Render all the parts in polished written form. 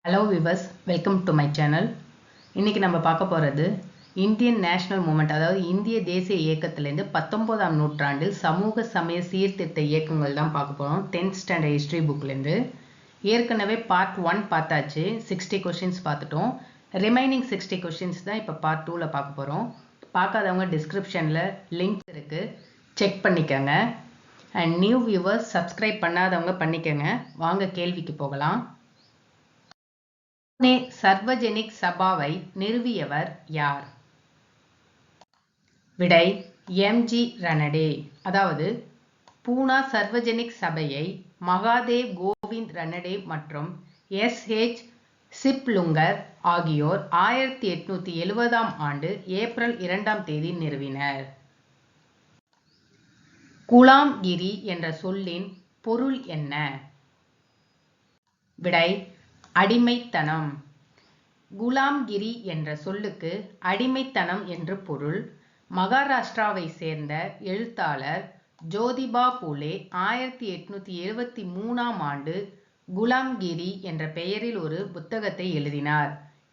Hello viewers, welcome to my channel. இன்றைக்கி நம்ம பார்க்க போகிறது இந்தியன் நேஷனல் மூமெண்ட், அதாவது இந்திய தேசிய இயக்கத்திலேருந்து 19ஆம் நூற்றாண்டில் சமூக சமய சீர்திருத்த இயக்கங்கள் தான் பார்க்க போகிறோம். 10th standard history புக்லேருந்து. ஏற்கனவே பார்ட் 1 பார்த்தாச்சு, 60 கொஷின்ஸ் பார்த்துட்டோம். ரிமைனிங் 60 கொஷின்ஸ் தான் இப்போ பார்ட் 2ல் பார்க்க போகிறோம். பார்க்காதவங்க டிஸ்கிரிப்ஷனில் லிங்க் இருக்குது, செக் பண்ணிக்கோங்க. அண்ட் நியூ வியூவர்ஸ் சப்ஸ்கிரைப் பண்ணாதவங்க பண்ணிக்கோங்க. வாங்க கேள்விக்கு போகலாம். புனே சர்வஜனிக் சபாவை நிறுவியவர் யார்? விடை எம்.ஜி. ரனடே. அதாவது பூனா சர்வஜனிக் சபையை மகாதேவ் கோவிந்த் ரனடே மற்றும் எஸ்.ஹெச். சிப்லுங்கர் ஆகியோர் 1870ஆம் ஆண்டு ஏப்ரல் 2ஆம் தேதி நிறுவினர். குலாம்கிரி என்ற சொல்லின் பொருள் என்ன? விடை அடிமைத்தனம். குலாம்கிரி என்ற சொல்லுக்கு அடிமைத்தனம் என்று பொருள். மகாராஷ்டிராவை சேர்ந்த எழுத்தாளர் ஜோதிபா பூலே 1873ஆம் ஆண்டு குலாம்கிரி என்ற பெயரில் ஒரு புத்தகத்தை எழுதினார்.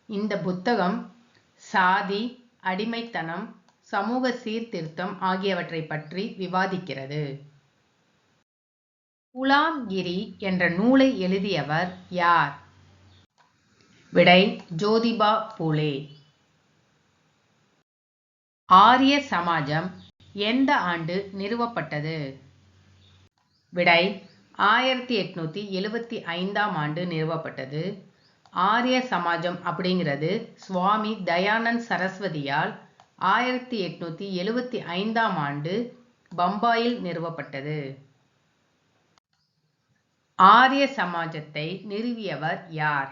இந்த புத்தகம் சாதி, அடிமைத்தனம், சமூக சீர்திருத்தம் ஆகியவற்றை பற்றி விவாதிக்கிறது. குலாம்கிரி என்ற நூலை எழுதியவர் யார்? விடை ஜோதிபா பூலே. ஆரிய சமாஜம் எந்த ஆண்டு நிறுவப்பட்டது? விடை 1875ஆம் ஆண்டு நிறுவப்பட்டது. ஆரிய சமாஜம் அப்படிங்கிறது சுவாமி தயானந்த் சரஸ்வதியால் 1875ஆம் ஆண்டு பம்பாயில் நிறுவப்பட்டது. ஆரிய சமாஜத்தை நிறுவியவர் யார்?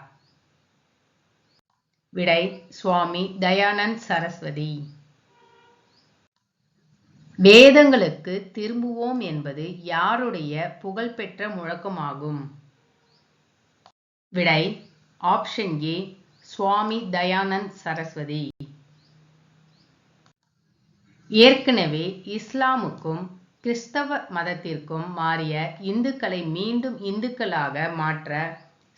விடை சுவாமி தயானந்த் சரஸ்வதி. வேதங்களுக்கு திரும்புவோம் என்பது யாருடைய புகழ்பெற்ற முழக்கமாகும்? விடை ஆப்ஷன் ஏ சுவாமி தயானந்த் சரஸ்வதி. ஏற்கனவே இஸ்லாமுக்கும் கிறிஸ்தவ மதத்திற்கும் மாறிய இந்துக்களை மீண்டும் இந்துக்களாக மாற்ற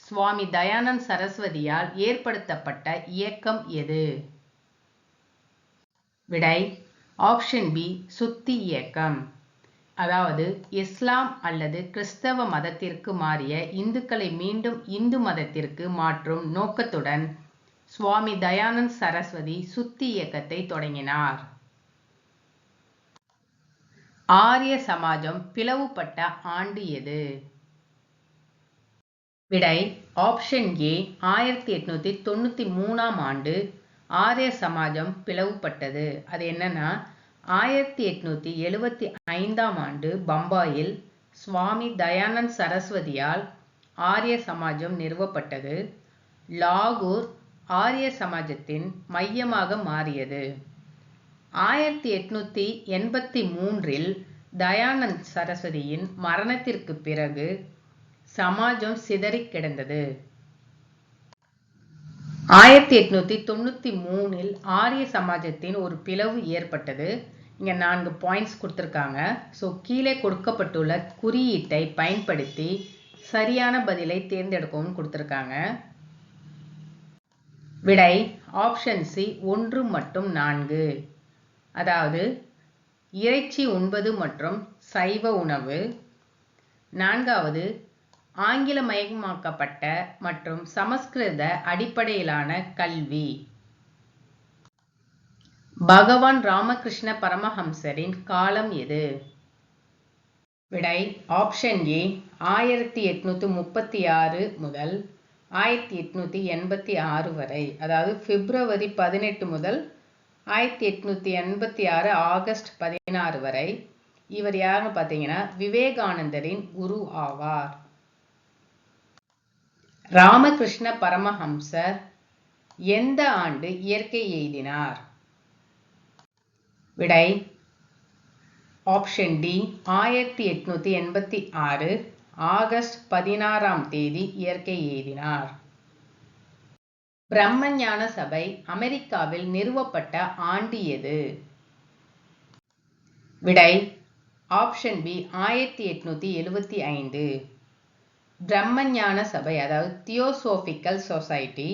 சுவாமி தயானந்த் சரஸ்வதியால் ஏற்படுத்தப்பட்ட இயக்கம் எது? விடை ஆப்ஷன் பி சுத்தி இயக்கம். அதாவது இஸ்லாம் அல்லது கிறிஸ்தவ மதத்திற்கு மாறிய இந்துக்களை மீண்டும் இந்து மதத்திற்கு மாற்றும் நோக்கத்துடன் சுவாமி தயானந்த் சரஸ்வதி சுத்தி இயக்கத்தை தொடங்கினார். ஆரிய சமாஜம் பிளவுபட்ட ஆண்டு எது? விடை ஆப்ஷன் ஏ 1893ஆம் ஆண்டு ஆரிய சமாஜம் பிளவுபட்டது. அது என்னன்னா 1875ஆம் ஆண்டு பம்பாயில் சுவாமி தயானந்த் சரஸ்வதியால் ஆரிய சமாஜம் நிறுவப்பட்டது. லாகூர் ஆரிய சமாஜத்தின் மையமாக மாறியது. 1883இல் தயானந்த் சரஸ்வதியின் மரணத்திற்கு பிறகு சமாஜம் சிதறி கிடந்தது. 1893இல் ஆரிய சமாஜத்தின் ஒரு பிளவு ஏற்பட்டது. இங்க 4 பாயிண்ட்ஸ் கொடுத்திருக்காங்க. ஸோ கீழே கொடுக்கப்பட்டுள்ள குறியீட்டை பயன்படுத்தி சரியான பதிலை தேர்ந்தெடுக்கவும் கொடுத்திருக்காங்க. விடை ஆப்ஷன் சி 1 மற்றும் 4. அதாவது இறைச்சி உண்பது மற்றும் சைவ உணவு. 4வது ஆங்கிலமயமாக்கப்பட்ட மற்றும் சமஸ்கிருத அடிப்படையிலான கல்வி. பகவான் ராமகிருஷ்ண பரமஹம்சரின் காலம் எது? விடை ஆப்ஷன் ஏ 1836 முதல் 1886 வரை. அதாவது பிப்ரவரி 18 முதல் 1886 ஆகஸ்ட் 16 வரை. இவர் யாருன்னு பார்த்தீங்கன்னா விவேகானந்தரின் குரு ஆவார். ராமகிருஷ்ண பரமஹம்சர் எந்த ஆண்டு இயற்கை எய்தினார்? விடை ஆப்ஷன் டி 1886 ஆகஸ்ட் 16ஆம் தேதி இயற்கை எய்தினார். பிரம்மஞான சபை அமெரிக்காவில் நிறுவப்பட்ட ஆண்டு எது? விடை ஆப்ஷன் பி 1875. பிரம்மஞான சபை அதாவது தியோசோபிக்கல் சொசைட்டி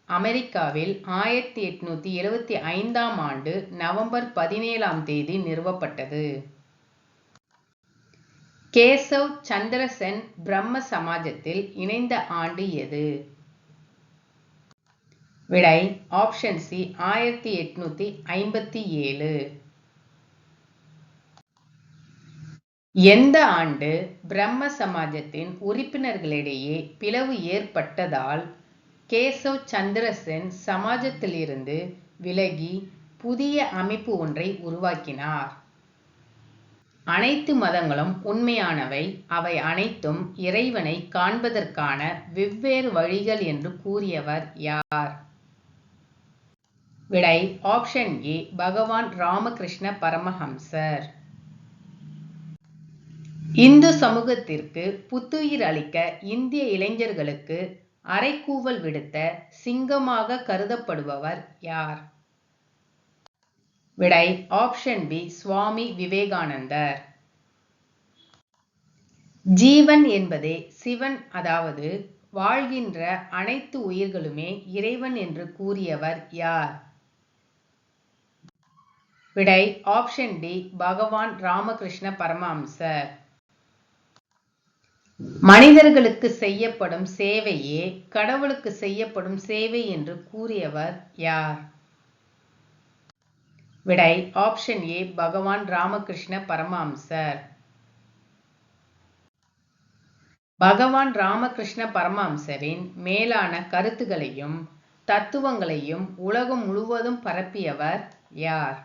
அமெரிக்காவில் 1875ஆம் ஆண்டு நவம்பர் 17ஆம் தேதி நிறுவப்பட்டது. கேசவ் சந்திர சென் பிரம்ம சமாஜத்தில் இணைந்த ஆண்டு எது? விடை ஆப்ஷன் சி 1857. எந்த ஆண்டு பிரம்ம சமாஜத்தின் உறுப்பினர்களிடையே பிளவு ஏற்பட்டதால் கேசவ் சந்திர சென் சமாஜத்திலிருந்து விலகி புதிய அமைப்பு ஒன்றை உருவாக்கினார்? அனைத்து மதங்களும் உண்மையானவை, அவை அனைத்தும் இறைவனை காண்பதற்கான வெவ்வேறு வழிகள் என்று கூறியவர் யார்? விடை ஆப்ஷன் ஏ பகவான் ராமகிருஷ்ண பரமஹம்சர். இந்து சமூகத்திற்கு புத்துயிர் அளிக்க இந்திய இளைஞர்களுக்கு அறைகூவல் விடுத்த சிங்கமாக கருதப்படுபவர் யார்? விடை ஆப்ஷன் பி சுவாமி விவேகானந்தர். ஜீவன் என்பதே சிவன், அதாவது வாழ்கின்ற அனைத்து உயிர்களுமே இறைவன் என்று கூறியவர் யார்? விடை ஆப்ஷன் டி பகவான் ராமகிருஷ்ண பரமஹம்சர். மனிதர்களுக்கு செய்யப்படும் சேவையே கடவுளுக்கு செய்யப்படும் சேவை என்று கூறியவர் யார்? விடை ஆப்ஷன் ஏ பகவான் ராமகிருஷ்ண பரமஹம்சர். பகவான் ராமகிருஷ்ண பரமஹம்சரின் மேலான கருத்துகளையும் தத்துவங்களையும் உலகம் முழுவதும் பரப்பியவர் யார்?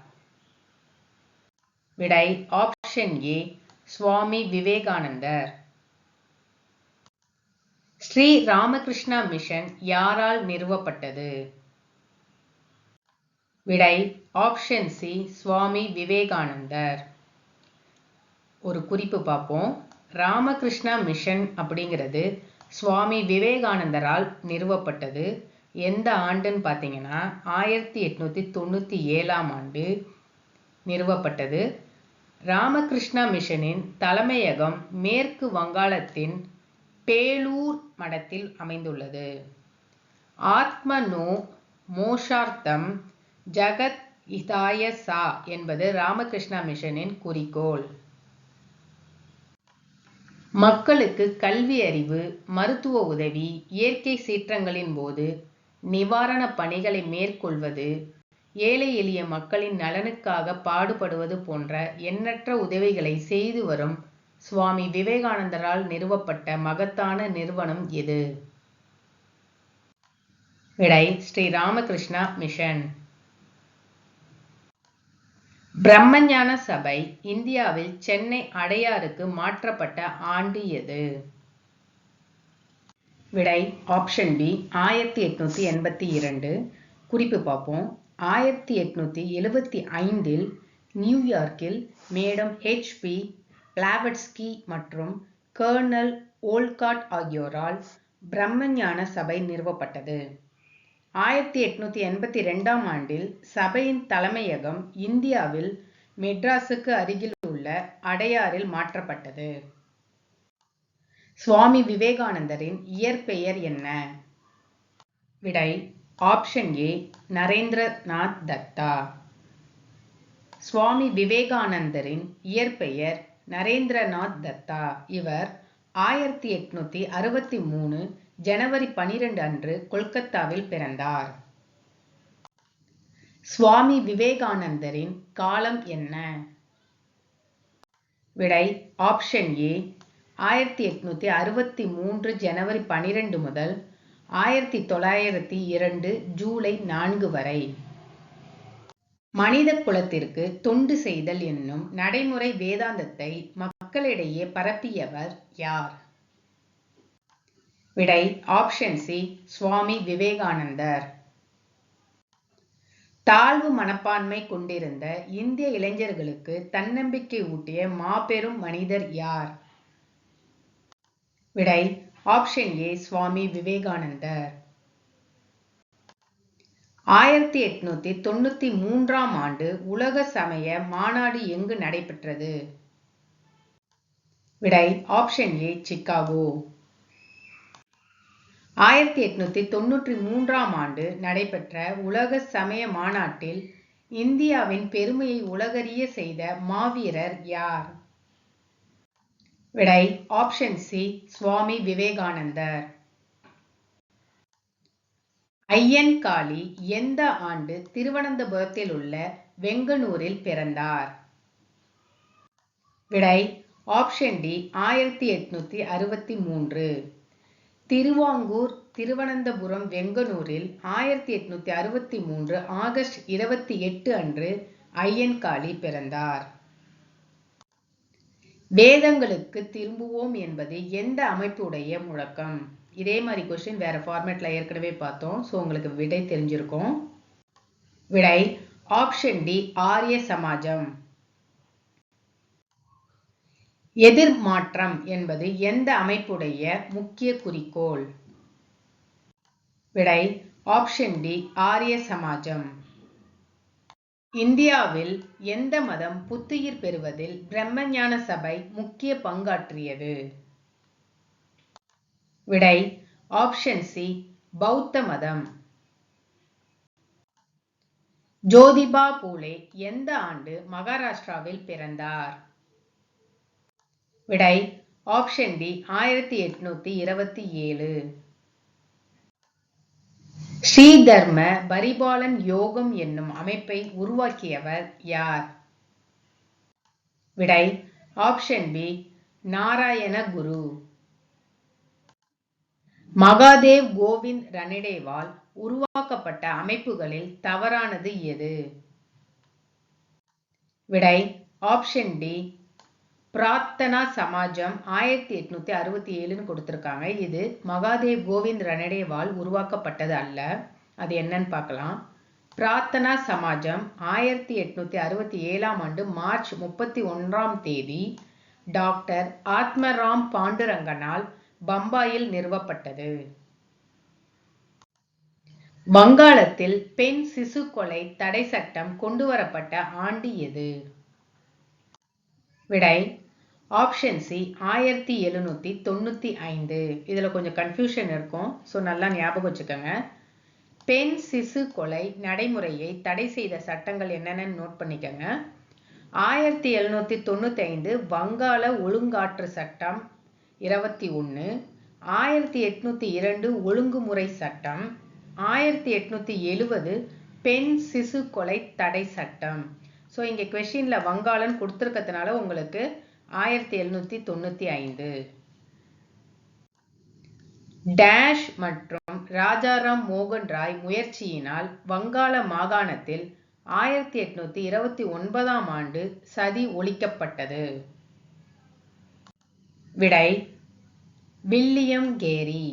விடை ஆப்ஷன் ஏ சுவாமி விவேகானந்தர். ஸ்ரீ ராமகிருஷ்ணா மிஷன் யாரால் நிறுவப்பட்டது? விடை ஆப்ஷன் சி சுவாமி விவேகானந்தர். ஒரு குறிப்பு பார்ப்போம். ராமகிருஷ்ணா மிஷன் அப்படிங்கிறது சுவாமி விவேகானந்தரால் நிறுவப்பட்டது. எந்த ஆண்டுன்னு பார்த்தீங்கன்னா 1897ஆம் ஆண்டு நிறுவப்பட்டது. ராமகிருஷ்ணா மிஷனின் தலைமையகம் மேற்கு வங்காளத்தின் பேலூர் மடத்தில் அமைந்துள்ளது. ஆத்மனோ மோஷார்த்தம் ஜகத் ஹிதாய சா என்பது ராமகிருஷ்ணா மிஷனின் குறிக்கோள். மக்களுக்கு கல்வி அறிவு, மருத்துவ உதவி, இயற்கை சீற்றங்களின் போது நிவாரண பணிகளை மேற்கொள்வது, ஏழை எளிய மக்களின் நலனுக்காக பாடுபடுவது போன்ற எண்ணற்ற உதவிகளை செய்து வரும் சுவாமி விவேகானந்தரால் நிறுவப்பட்ட மகத்தான நிறுவனம் எது? விடை ஸ்ரீ ராமகிருஷ்ணா மிஷன். பிரம்மஞான சபை இந்தியாவில் சென்னை அடையாருக்கு மாற்றப்பட்ட ஆண்டு எது? விடை ஆப்ஷன் பி 1882. குறிப்பு பார்ப்போம். 1875இல் நியூயார்க்கில் மேடம் H.P. பிளாவட்ஸ்கி மற்றும் கர்னல் ஓல்காட் ஆகியோரால் பிரம்மஞான சபை நிறுவப்பட்டது. 1882ஆம் ஆண்டில் சபையின் தலைமையகம் இந்தியாவில் மெட்ராஸுக்கு அருகில் உள்ள அடையாறில் மாற்றப்பட்டது. சுவாமி விவேகானந்தரின் இயற்பெயர் என்ன? விடை ஆப்ஷன் ஏ நரேந்திரநாத் தத்தா. சுவாமி விவேகானந்தரின் இயற்பெயர் நரேந்திரநாத் தத்தா. இவர் 1863 ஜனவரி 12 அன்று கொல்கத்தாவில் பிறந்தார். சுவாமி விவேகானந்தரின் காலம் என்ன? விடை ஆப்ஷன் ஏ 1863 ஜனவரி 12 முதல் 1902 ஜூலை 4 வரை. மனித குலத்திற்கு தொண்டு செய்தல் என்னும் நடைமுறை வேதாந்தத்தை மக்களிடையே பரப்பியவர் யார்? விடை ஆப்ஷன் சி சுவாமி விவேகானந்தர். தாழ்வு மனப்பான்மை கொண்டிருந்த இந்திய இளைஞர்களுக்கு தன்னம்பிக்கை ஊட்டிய மாபெரும் மனிதர் யார்? விடை ஆப்ஷன் ஏ சுவாமி விவேகானந்தர். 1893ஆம் ஆண்டு உலக சமய மாநாடு எங்கு நடைபெற்றது? விடை ஆப்ஷன் ஏ சிகாகோ. 1893ஆம் ஆண்டு நடைபெற்ற உலக சமய மாநாட்டில் இந்தியாவின் பெருமையை உலகறிய செய்த மாவீரர் யார்? விடை ஆப்ஷன் சி சுவாமி விவேகானந்தர். ஐயன்காளி எந்த ஆண்டு திருவனந்தபுரத்தில் உள்ள வெங்கனூரில் பிறந்தார்? விடை ஆப்ஷன் டி 1863. திருவாங்கூர் திருவனந்தபுரம் வெங்கனூரில் 1863 ஆகஸ்ட் 28 அன்று ஐயன்காளி பிறந்தார். வேதங்களுக்கு திரும்புவோம் என்பது எந்த அமைப்புடைய முழக்கம்? இதே மாதிரி கொஸ்டின் வேற ஃபார்மேட்ல ஏற்கனவே பார்த்தோம். ஸோ உங்களுக்கு விடை தெரிஞ்சிருக்கும். விடை ஆப்ஷன் டி ஆரிய சமாஜம். எதிர்மாற்றம் என்பது எந்த அமைப்புடைய முக்கிய குறிக்கோள்? விடை ஆப்ஷன் டி ஆரிய சமாஜம். இந்தியாவில் எந்த மதம் புத்துயிர் பெறுவதில் பிரம்மஞான சபை முக்கிய பங்காற்றியது? விடை ஆப்ஷன் சி பௌத்த மதம். ஜோதிபா பூலே எந்த ஆண்டு மகாராஷ்டிராவில் பிறந்தார்? விடை ஆப்ஷன் டி 1827. ஸ்ரீதர்ம பரிபாலன் யோகம் என்னும் அமைப்பை உருவாக்கியவர் யார்? விடை ஆப்ஷன் பி நாராயண குரு. மகாதேவ் கோவிந்த் ரனடேவால் உருவாக்கப்பட்ட அமைப்புகளில் தவறானது எது? விடை ஆப்ஷன் டி பிரார்த்தனா சமாஜம் 1867 கொடுத்திருக்காங்க. இது மகாதேவ் கோவிந்த் ரனடேவால் உருவாக்கப்பட்டது அல்ல. அது என்னன்னு பார்க்கலாம். பிரார்த்தனா சமாஜம் 1867ஆம் ஆண்டு மார்ச் 31ஆம் தேதி டாக்டர் ஆத்மராம் பாண்டுரங்கனால் பம்பாயில் நிறுவப்பட்டது. வங்காளத்தில் பெண் சிசு கொலை தடை சட்டம் கொண்டுவரப்பட்ட ஆண்டு எது? விடை ஆப்ஷன் சி 1795. இதுல கொஞ்சம் கன்ஃபியூஷன் இருக்கும். ஸோ நல்லா ஞாபகம் வச்சுக்கோங்க. பெண் சிசு கொலை நடைமுறையை தடை செய்த சட்டங்கள் என்னென்னு நோட் பண்ணிக்கோங்க. 1795 வங்காள ஒழுங்காற்று சட்டம் 21, 1802 ஒழுங்குமுறை சட்டம், 1870 பெண் சிசு கொலை தடை சட்டம். ஸோ இங்கே கொஸ்டின்ல வங்காளம் கொடுத்துருக்கிறதுனால உங்களுக்கு 1795. டேஷ் மற்றும் ராஜாராம் மோகன் ராய் முயற்சியினால் வங்காள மாகாணத்தில் 1829ஆம் ஆண்டு சதி ஒழிக்கப்பட்டது. விடை வில்லியம் கேரி.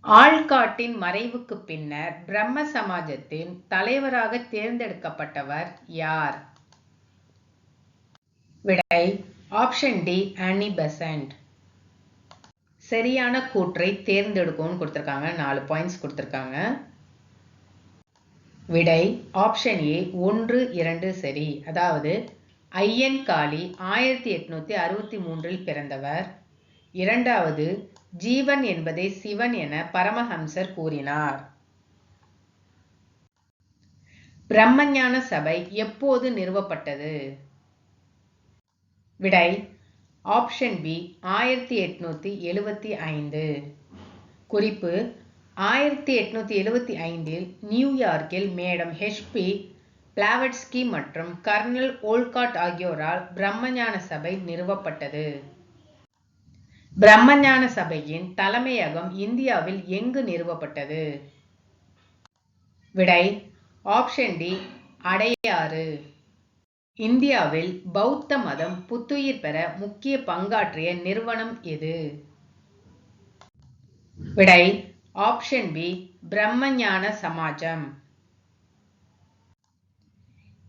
ஆள்காட்டின் மறைவுக்கு பின்னர் பிரம்ம சமாஜத்தின் தலைவராக தேர்ந்தெடுக்கப்பட்டவர் யார்? விடை ஆப்ஷன் டி ஆனி பெசன்ட். சரியான கூற்றை தேர்ந்தெடுக்கும்னு கொடுத்திருக்காங்க. 4 பாயிண்ட்ஸ் கொடுத்திருக்காங்க. விடை ஆப்ஷன் ஏ 1, 2 சரி. அதாவது ஐயன்காளி 1863 பிறந்தவர். இரண்டாவது, ஜீவன் என்பதே சிவன் என பரமஹம்சர் கூறினார். பிரம்மஞான சபை எப்போது நிறுவப்பட்டது? விடை ஆப்ஷன் பி 1875. குறிப்பு: 1875இல் நியூயார்க்கில் மேடம் ஹெச்பி பிளாவட்ஸ்கி மற்றும் கர்னல் ஓல்காட் ஆகியோரால் பிரம்மஞான சபை நிறுவப்பட்டது. பிரம்மஞான சபையின் தலைமையகம் இந்தியாவில் எங்கு நிறுவப்பட்டது? விடை ஆப்ஷன் டி அடையாறு. இந்தியாவில் பௌத்த மதம் புத்துயிர் பெற முக்கிய பங்காற்றிய நிறுவனம் எது? விடை ஆப்ஷன் பி பிரம்மஞான சமாஜம்.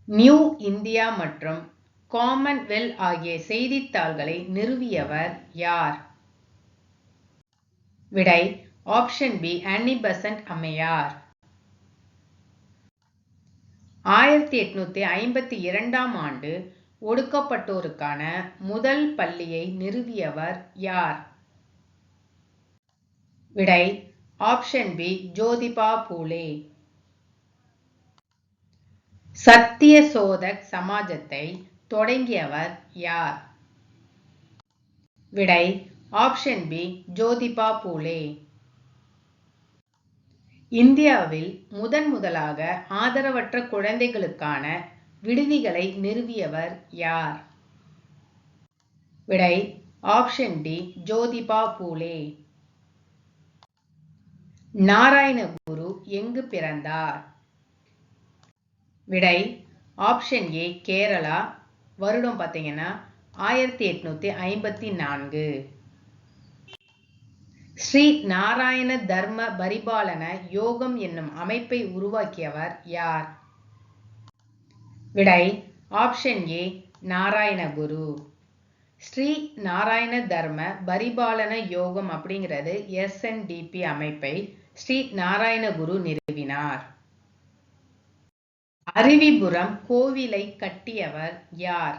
நியூ இந்தியா மற்றும் காமன்வெல்த் ஆகிய செய்தித்தாள்களை நிறுவியவர் யார்? விடை ஆப்ஷன் பி ஆனி பெசன்ட் அம்மையார். 1852ஆம் ஆண்டு ஒடுக்கப்பட்டோருக்கான முதல் பள்ளியை நிறுவியவர் யார்? விடை ஆப்ஷன் பி ஜோதிபா பூலே. சத்திய சோதக் சமாஜத்தை தொடங்கியவர் யார்? விடை ஆப்ஷன் பி ஜோதிபா பூலே. இந்தியாவில் முதலாக ஆதரவற்ற குழந்தைகளுக்கான விடுதிகளை நிறுவியவர் யார்? விடை ஆப்ஷன் டி ஜோதிபா பூலே. நாராயணகுரு எங்கு பிறந்தார்? விடை ஆப்ஷன் ஏ கேரளா. வருடம் பார்த்தீங்கன்னா 1854. ஸ்ரீ நாராயண தர்ம பரிபாலன யோகம் என்னும் அமைப்பை உருவாக்கியவர் யார்? விடை ஆப்ஷன் ஏ நாராயணகுரு. ஸ்ரீ நாராயண தர்ம பரிபாலன யோகம் அப்படிங்கிறது SNDP அமைப்பை ஸ்ரீ நாராயணகுரு நிறுவினார். அருவிபுரம் கோவிலை கட்டியவர் யார்?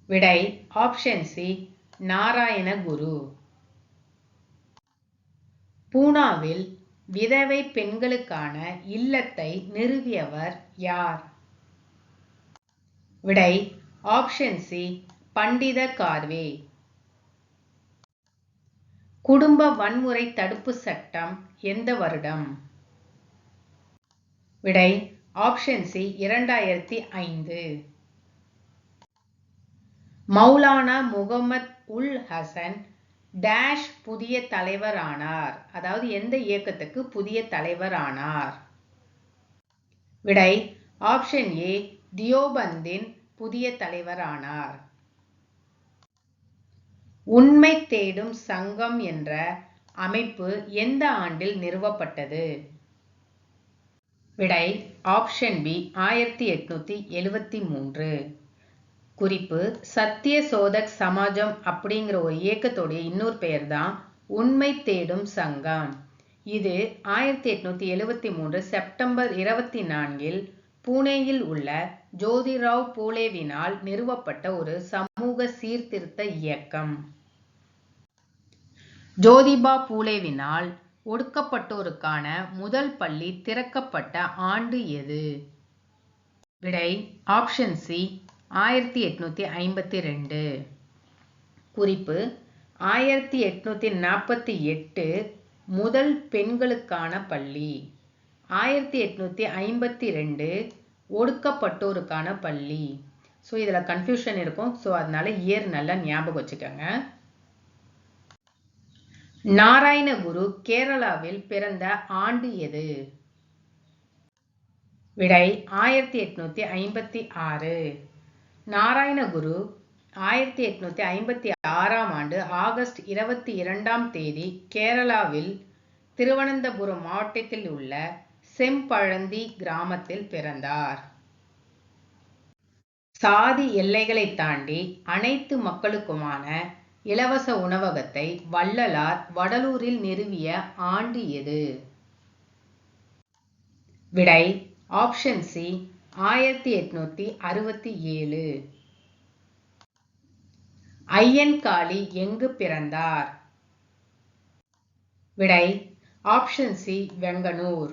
விடை ஆப்ஷன் சி நாராயணகுரு. பூனாவில் விதவை பெண்களுக்கான இல்லத்தை நிறுவியவர் யார்? விடை ஆப்ஷன் சி பண்டித கார்வே. குடும்ப வன்முறை தடுப்பு சட்டம் எந்த வருடம்? விடை ஆப்ஷன் சி 2005. மௌலானா முகமது உல் ஹசன் டேஷ் புதிய தலைவர் ஆனார். அதாவது எந்த இயக்கத்துக்கு புதிய தலைவர் ஆனார்? விடை ஆப்ஷன் ஏ தியோபந்தின் புதிய தலைவர் ஆனார். உண்மை தேடும் சங்கம் என்ற அமைப்பு எந்த ஆண்டில் நிறுவப்பட்டது? விடை ஆப்ஷன் பி 1873. குறிப்பு சத்திய சோதக் சமாஜம் அப்படிங்கிற ஒரு இயக்கத்துடைய இன்னொரு பெயர் தான் உண்மை தேடும் சங்கம். இது 1873 செப்டம்பர் 24 பூனேயில் உள்ள ஜோதிராவ் பூலேவினால் நிறுவப்பட்ட ஒரு சமூக சீர்திருத்த இயக்கம். ஜோதிபா பூலேவினால் ஒடுக்கப்பட்டோருக்கான முதல் பள்ளி திறக்கப்பட்ட ஆண்டு எது? விடை ஆப்ஷன் சி 1852. குறிப்பு 1848 முதல் பெண்களுக்கான பள்ளி, 1852 ஒடுக்கப்பட்டோருக்கான பள்ளி. ஸோ இதில் கன்ஃபியூஷன் இருக்கும். ஸோ அதனால இயர் நல்லா ஞாபகம் வச்சுக்கோங்க. நாராயணகுரு கேரளாவில் பிறந்த ஆண்டு எது? விடை 1856. நாராயணகுரு 1856ஆம் ஆண்டு ஆகஸ்ட் 22ஆம் தேதி கேரளாவில் திருவனந்தபுரம் மாவட்டத்தில் உள்ள செம்பழந்தி கிராமத்தில் பிறந்தார். சாதி எல்லைகளை தாண்டி அனைத்து மக்களுக்குமான இலவச உணவகத்தை வள்ளலார் வடலூரில் நிறுவிய ஆண்டு எது? விடை ஆப்ஷன் சி 1867. ஐயன்காளி எங்கு பிறந்தார்? விடை ஆப்ஷன் சி வெங்கனூர்.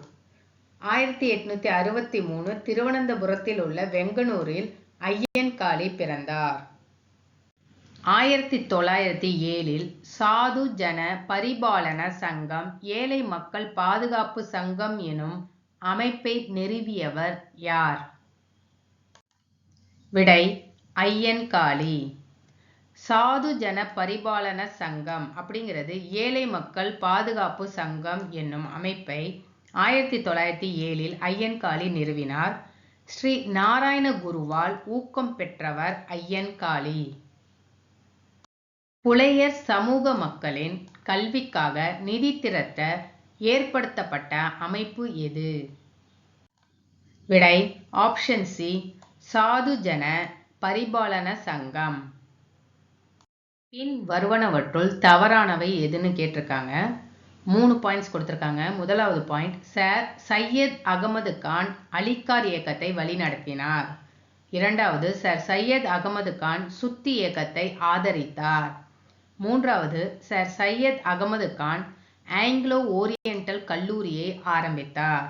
1863 திருவனந்தபுரத்தில் உள்ள வெங்கனூரில் ஐயன்காளி பிறந்தார். 1907 சாது ஜன பரிபாலன சங்கம் ஏழை மக்கள் பாதுகாப்பு சங்கம் எனும் அமைப்பை நிறுவியவர் யார்? விடை ஐயன்காளி. சாது ஜன பரிபாலன சங்கம் அப்படிங்கிறது ஏழை மக்கள் பாதுகாப்பு சங்கம் என்னும் அமைப்பை 1907 ஐயன்காளி நிறுவினார். ஸ்ரீ நாராயணகுருவால் ஊக்கம் பெற்றவர் ஐயன்காளி. புலையர் சமூக மக்களின் கல்விக்காக நிதி திரட்ட ஏற்படுத்தப்பட்ட அமைப்பு எது? விடை ஆப்ஷன் சி சாது ஜன பரிபாலன சங்கம். பின் வருவனவற்றுள் தவறானவை எதுன்னு கேட்டிருக்காங்க. 3 பாயிண்ட்ஸ் கொடுத்திருக்காங்க. முதலாவது பாயிண்ட், சார் சையத் அகமது கான் அலிகார் இயக்கத்தை வழிநடத்தினார். இரண்டாவது, சார் சையத் அகமது கான் சுத்தி இயக்கத்தை ஆதரித்தார். மூன்றாவது, sir Syed Ahmed Khan Anglo oriental கல்லூரியை ஆரம்பித்தார்.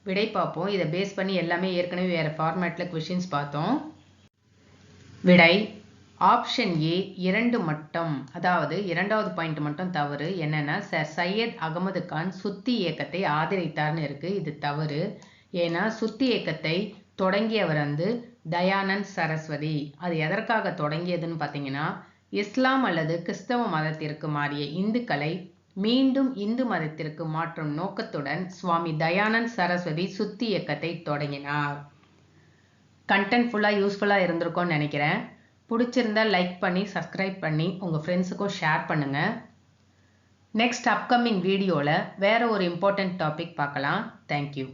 விடை பார்ப்போம். இதை பேஸ் பண்ணி எல்லாமே ஏற்கனவே வேற ஃபார்மேட்ல கொஷின்ஸ் பார்த்தோம். விடை ஆப்ஷன் ஏ 2 மட்டும். அதாவது இரண்டாவது பாயிண்ட் மட்டும் தவறு. என்னன்னா சர் சையத் அகமது கான் சுத்தி இயக்கத்தை ஆதரித்தார்னு இருக்கு. இது தவறு. ஏன்னா சுத்தி இயக்கத்தை தொடங்கியவர் தயானந்த் சரஸ்வதி. அது எதற்காக தொடங்கியதுன்னு பார்த்தீங்கன்னா, இஸ்லாம் அல்லது கிறிஸ்தவ மதத்திற்கு மாறிய இந்துக்களை மீண்டும் இந்து மதத்திற்கு மாற்றும் நோக்கத்துடன் சுவாமி தயானந்த் சரஸ்வதி சுத்தி இயக்கத்தை தொடங்கினார். கண்டென்ட் ஃபுல்லாக யூஸ்ஃபுல்லாக இருந்திருக்கும்னு நினைக்கிறேன். பிடிச்சிருந்தா லைக் பண்ணி சப்ஸ்கிரைப் பண்ணி உங்கள் ஃப்ரெண்ட்ஸுக்கும் ஷேர் பண்ணுங்கள். நெக்ஸ்ட் அப்கமிங் வீடியோவில் வேறு ஒரு இம்பார்ட்டண்ட் டாபிக் பார்க்கலாம். தேங்க்யூ.